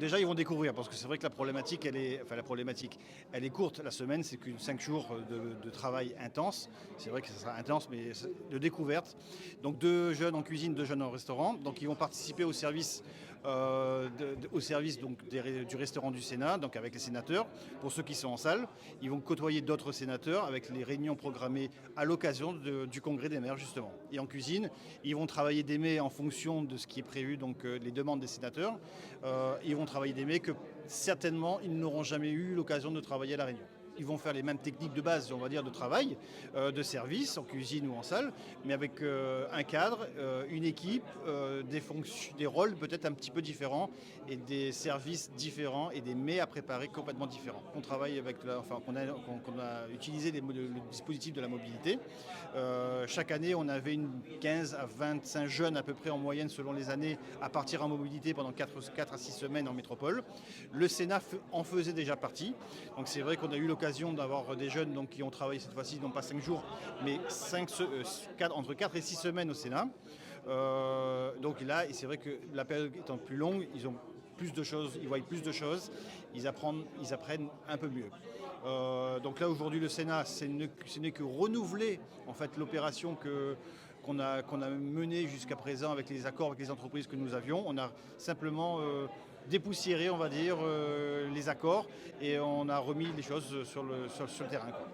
Déjà, ils vont découvrir, parce que c'est vrai que la problématique, elle est courte. La semaine, c'est que 5 jours de travail intense. C'est vrai que ça sera intense, mais de découverte. Donc 2 jeunes en cuisine, 2 jeunes en restaurant. Donc ils vont participer au service donc, du restaurant du Sénat, donc avec les sénateurs. Pour ceux qui sont en salle, ils vont côtoyer d'autres sénateurs avec les réunions programmées à l'occasion du congrès des maires, justement. Et en cuisine, ils vont travailler des mets en fonction de ce qui est prévu, donc les demandes des sénateurs. Ils vont travailler des mets que certainement ils n'auront jamais eu l'occasion de travailler à La Réunion. Ils vont faire les mêmes techniques de base, on va dire, de travail, de service, en cuisine ou en salle, mais avec un cadre, une équipe, des rôles peut-être un petit peu différents et des services différents et des mets à préparer complètement différents. On travaille avec, qu'on a utilisé le dispositif de la mobilité. Chaque année, on avait 15 à 25 jeunes à peu près en moyenne selon les années à partir en mobilité pendant 4 à 6 semaines en métropole. Le Sénat en faisait déjà partie. Donc c'est vrai qu'on a eu l'occasion d'avoir des jeunes donc, qui ont travaillé cette fois-ci, non pas 5 jours, mais entre 4 et 6 semaines au Sénat. Donc là, et c'est vrai que la période étant plus longue, ils ont plus de choses, ils voient plus de choses, ils apprennent un peu mieux. Donc là aujourd'hui le Sénat, ce n'est que renouveler en fait l'opération qu'on a menée jusqu'à présent avec les accords avec les entreprises que nous avions. On a simplement dépoussiéré, on va dire, les accords et on a remis les choses sur le terrain, quoi.